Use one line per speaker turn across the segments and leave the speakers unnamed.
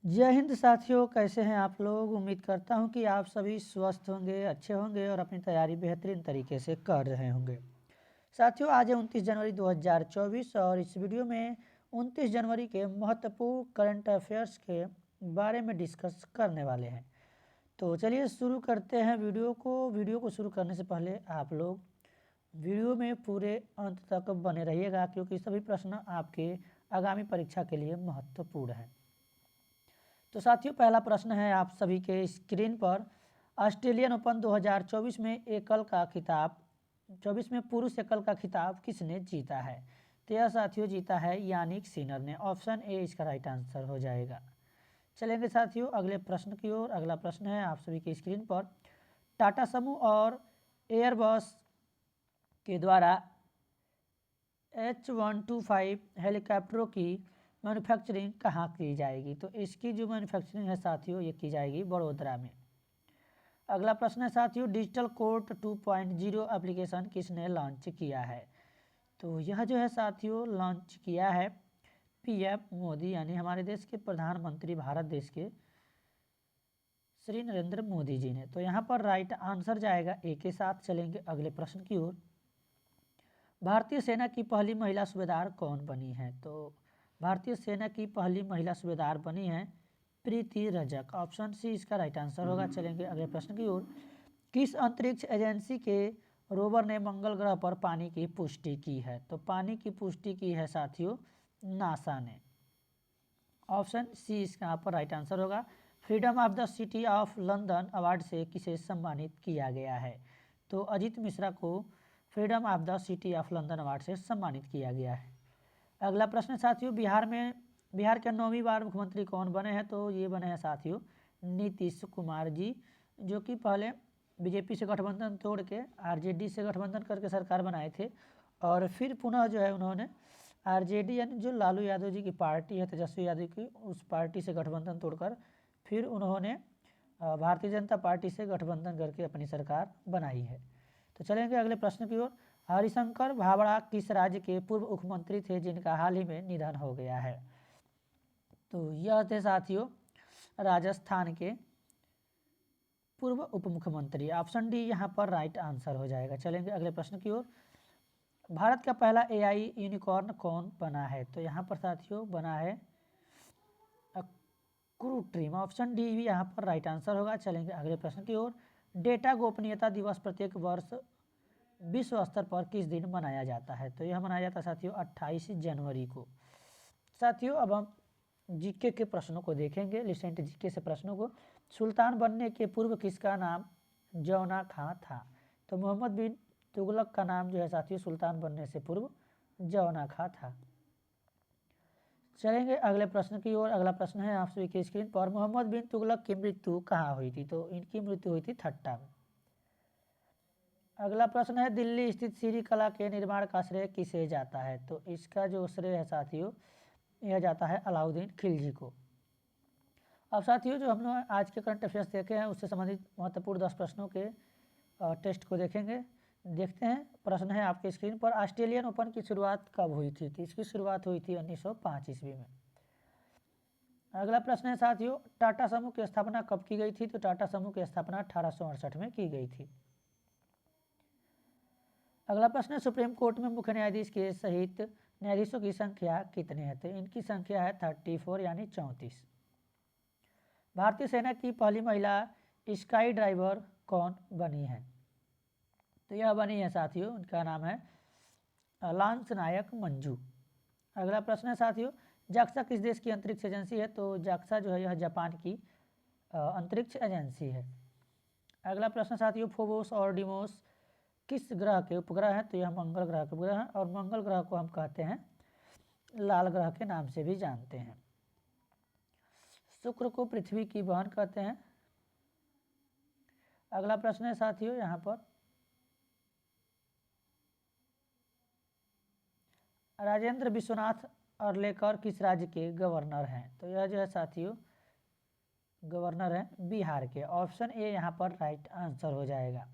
जय हिंद साथियों, कैसे हैं आप लोग। उम्मीद करता हूं कि आप सभी स्वस्थ होंगे, अच्छे होंगे और अपनी तैयारी बेहतरीन तरीके से कर रहे होंगे। साथियों, आज है 29 जनवरी 2024 और इस वीडियो में 29 जनवरी के महत्वपूर्ण करंट अफेयर्स के बारे में डिस्कस करने वाले हैं। तो चलिए शुरू करते हैं वीडियो को शुरू करने से पहले आप लोग वीडियो में पूरे अंत तक बने रहिएगा, क्योंकि सभी प्रश्न आपके आगामी परीक्षा के लिए महत्वपूर्ण हैं। तो साथियों, पहला प्रश्न है आप सभी के स्क्रीन पर। ऑस्ट्रेलियन ओपन 2024 में एकल का खिताब 24 में पुरुष एकल का खिताब किसने जीता है? तो यह साथियों जीता है यानिक सिनर ने। ऑप्शन ए इसका राइट आंसर हो जाएगा। चलेंगे साथियों अगले प्रश्न की ओर। अगला प्रश्न है आप सभी के स्क्रीन पर। टाटा समूह और एयरबस के द्वारा H125 हेलीकॉप्टरों की मैन्युफैक्चरिंग कहाँ की जाएगी? तो इसकी जो मैन्युफैक्चरिंग है साथियों, ये की जाएगी बड़ोदरा में। अगला प्रश्न है साथियों, डिजिटल कोर्ट 2.0 एप्लीकेशन किसने लॉन्च किया है? तो यह जो है साथियों लॉन्च किया है पीएम मोदी, यानी हमारे देश के प्रधानमंत्री, भारत देश के श्री नरेंद्र मोदी जी ने। तो यहाँ पर राइट आंसर जाएगा ए के साथ। चलेंगे अगले प्रश्न की ओर। भारतीय सेना की पहली महिला सूबेदार कौन बनी है? तो भारतीय सेना की पहली महिला सूबेदार बनी है प्रीति रजक। ऑप्शन सी इसका राइट आंसर होगा। चलेंगे अगले प्रश्न की ओर। किस अंतरिक्ष एजेंसी के रोवर ने मंगल ग्रह पर पानी की पुष्टि की है? तो पानी की पुष्टि की है साथियों नासा ने। ऑप्शन सी इसका यहाँ पर राइट आंसर होगा। Freedom of the city of London award से किसे सम्मानित किया गया है? तो अजीत मिश्रा को freedom of the city of London award से सम्मानित किया गया है। अगला प्रश्न साथियों, बिहार के 9वीं बार मुख्यमंत्री कौन बने हैं? तो ये बने हैं साथियों नीतीश कुमार जी, जो कि पहले बीजेपी से गठबंधन तोड़ के आरजेडी से गठबंधन करके सरकार बनाए थे, और फिर पुनः जो है उन्होंने आरजेडी यानी जो लालू यादव जी की पार्टी है, तेजस्वी यादव की, उस पार्टी से गठबंधन तोड़कर फिर उन्होंने भारतीय जनता पार्टी से गठबंधन करके अपनी सरकार बनाई है। तो चलेंगे अगले प्रश्न की ओर। हरिशंकर भाभड़ा किस राज्य के पूर्व मुख्यमंत्री थे जिनका हाल ही में निधन हो गया है? तो यह थे साथियों राजस्थान के पूर्व उप मुख्यमंत्री। ऑप्शन डी यहाँ पर राइट आंसर हो जाएगा। चलेंगे अगले प्रश्न की ओर। भारत का पहला एआई यूनिकॉर्न कौन बना है? तो यहाँ पर साथियों बना है क्रूट्रीम। ऑप्शन डी भी यहाँ पर राइट आंसर होगा। चलेंगे अगले प्रश्न की ओर। डेटा गोपनीयता दिवस प्रत्येक वर्ष विश्व स्तर पर किस दिन मनाया जाता है? तो यह मनाया जाता है साथियों 28 जनवरी को। साथियों अब हम जीके के प्रश्नों को देखेंगे, रिसेंट जीके से प्रश्नों को। सुल्तान बनने के पूर्व किसका नाम जौना खां था? तो मोहम्मद बिन तुगलक का नाम जो है साथियों सुल्तान बनने से पूर्व जौना खां था। चलेंगे अगले प्रश्न की ओर। अगला प्रश्न है आप सभी की स्क्रीन पर। मोहम्मद बिन तुगलक की मृत्यु कहाँ हुई थी? तो इनकी मृत्यु हुई थी ठट्टा में। अगला प्रश्न है दिल्ली स्थित श्री कला के निर्माण का श्रेय किसे जाता है? तो इसका जो श्रेय है साथियों यह जाता है अलाउद्दीन खिलजी को। अब साथियों जो हम लोग आज के करंट अफेयर्स देखे हैं उससे संबंधित महत्वपूर्ण 10 प्रश्नों के टेस्ट को देखेंगे। देखते हैं प्रश्न है आपके स्क्रीन पर। ऑस्ट्रेलियन ओपन की शुरुआत कब हुई थी? तो इसकी शुरुआत हुई थी 1905 ईस्वी में। अगला प्रश्न है साथियों टाटा समूह की स्थापना कब की गई थी? तो टाटा समूह की स्थापना 1868 में की गई थी। अगला प्रश्न है सुप्रीम कोर्ट में मुख्य न्यायाधीश के सहित न्यायाधीशों की संख्या कितने हैं? तो इनकी संख्या है 34 यानी 34। भारतीय सेना की पहली महिला स्काई ड्राइवर कौन बनी है? तो यह बनी है साथियों, उनका नाम है लांस नायक मंजू। अगला प्रश्न है साथियों जाक्सा किस देश की अंतरिक्ष एजेंसी है? तो जाक्सा जो है यह जापान की अंतरिक्ष एजेंसी है। अगला प्रश्न साथियों फोबोस और डिमोस किस ग्रह के उपग्रह हैं? तो यह मंगल ग्रह के उपग्रह हैं, और मंगल ग्रह को हम कहते हैं लाल ग्रह के नाम से भी जानते हैं। शुक्र को पृथ्वी की बहन कहते हैं। अगला प्रश्न है साथियों यहाँ पर राजेंद्र विश्वनाथ अर्लेकर किस राज्य के गवर्नर हैं? तो यह जो है साथियों गवर्नर हैं बिहार के। ऑप्शन ए यहाँ पर राइट आंसर हो जाएगा।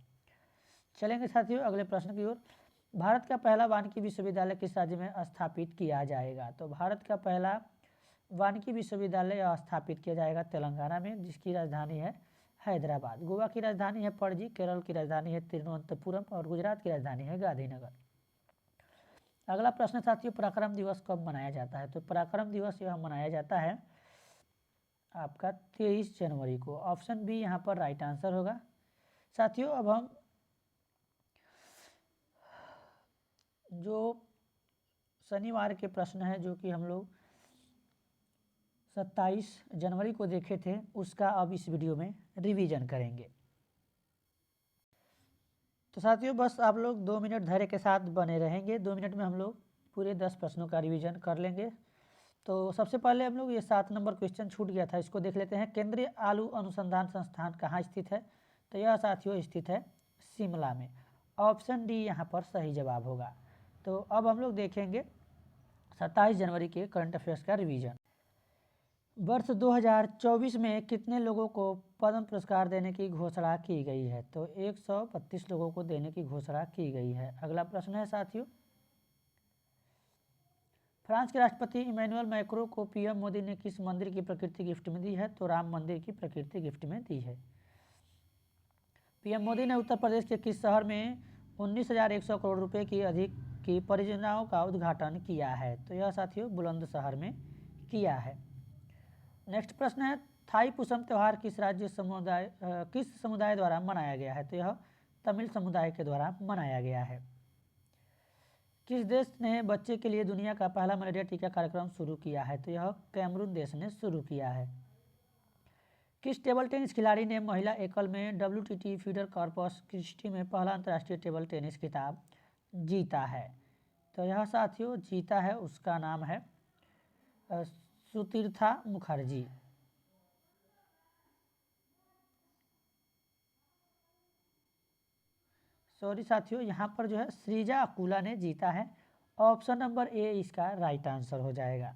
चलेंगे साथियों अगले प्रश्न की ओर। भारत का पहला वानिकी विश्वविद्यालय किस राज्य में स्थापित किया जाएगा? तो भारत का पहला वानिकी विश्वविद्यालय स्थापित किया जाएगा तेलंगाना में, जिसकी राजधानी है हैदराबाद। गोवा की राजधानी है पणजी, केरल की राजधानी है तिरुवनंतपुरम और गुजरात की राजधानी है गांधीनगर। अगला प्रश्न साथियों, पराक्रम दिवस कब मनाया जाता है? तो पराक्रम दिवस यह मनाया जाता है आपका 23 जनवरी को। ऑप्शन बी यहाँ पर राइट आंसर होगा। साथियों अब हम जो शनिवार के प्रश्न है जो कि हम लोग 27 जनवरी को देखे थे, उसका अब इस वीडियो में रिवीजन करेंगे। तो साथियों बस आप लोग 2 मिनट धैर्य के साथ बने रहेंगे। 2 मिनट में हम लोग पूरे 10 प्रश्नों का रिवीजन कर लेंगे। तो सबसे पहले हम लोग ये 7 नंबर क्वेश्चन छूट गया था, इसको देख लेते हैं। केंद्रीय आलू अनुसंधान संस्थान कहाँ स्थित है? तो यह साथियों स्थित है शिमला में। ऑप्शन डी यहाँ पर सही जवाब होगा। तो अब हम लोग देखेंगे 27 जनवरी के करंट अफेयर्स का रिवीजन। वर्ष 2024 में कितने लोगों को पद्म पुरस्कार देने की घोषणा की गई है? तो 132 लोगों को देने की घोषणा की गई है। अगला प्रश्न है साथियों, फ्रांस के राष्ट्रपति इमैनुअल मैक्रों को पीएम मोदी ने किस मंदिर की प्रकृति गिफ्ट में दी है? तो राम मंदिर की प्रकृति गिफ्ट में दी है। पीएम मोदी ने उत्तर प्रदेश के किस शहर में 19,100 करोड़ रुपए की अधिक की परियोजनाओं का उद्घाटन किया है? तो यह साथियों बुलंदशहर में किया है। नेक्स्ट प्रश्न है, थाई पुसम त्यौहार किस समुदाय द्वारा मनाया गया है? तो यह तमिल समुदाय के द्वारा मनाया गया है। किस देश ने बच्चे के लिए दुनिया का पहला मलेरिया टीका कार्यक्रम शुरू किया है? तो यह कैमरून देश ने शुरू किया है। किस टेबल टेनिस खिलाड़ी ने महिला एकल में WTT फीडर कॉर्पस क्रिस्टी में पहला अंतर्राष्ट्रीय टेबल टेनिस खिताब जीता है? तो यह साथियों जीता है, उसका नाम है सुतीर्था मुखर्जी। सॉरी साथियों, यहाँ पर जो है श्रीजा अकुला ने जीता है। ऑप्शन नंबर ए इसका राइट आंसर हो जाएगा।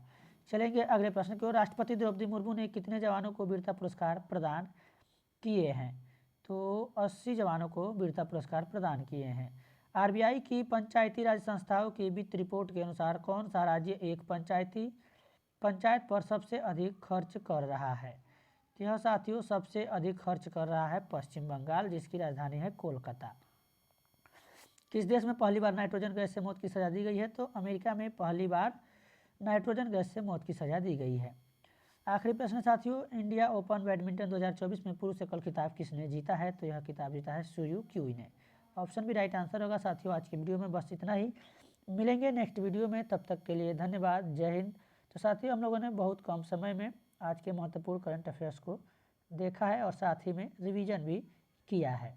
चलेंगे अगले प्रश्न की ओर। राष्ट्रपति द्रौपदी मुर्मू ने कितने जवानों को वीरता पुरस्कार प्रदान किए हैं? तो 80 जवानों को वीरता पुरस्कार प्रदान किए हैं। RBI की पंचायती राज संस्थाओं की वित्त रिपोर्ट के अनुसार कौन सा राज्य एक पंचायत पर सबसे अधिक खर्च कर रहा है? यह साथियों सबसे अधिक खर्च कर रहा है पश्चिम बंगाल, जिसकी राजधानी है कोलकाता। किस देश में पहली बार नाइट्रोजन गैस से मौत की सजा दी गई है? तो अमेरिका में पहली बार नाइट्रोजन गैस से मौत की सजा दी गई है। आखिरी प्रश्न साथियों, इंडिया ओपन बैडमिंटन 2024 में पुरुष एकल खिताब किसने जीता है? तो यह खिताब जीता है सुयू क्यूई ने। ऑप्शन भी राइट आंसर होगा। साथियों आज की वीडियो में बस इतना ही, मिलेंगे नेक्स्ट वीडियो में, तब तक के लिए धन्यवाद, जय हिंद। तो साथियों हम लोगों ने बहुत कम समय में आज के महत्वपूर्ण करंट अफेयर्स को देखा है और साथ ही में रिवीजन भी किया है।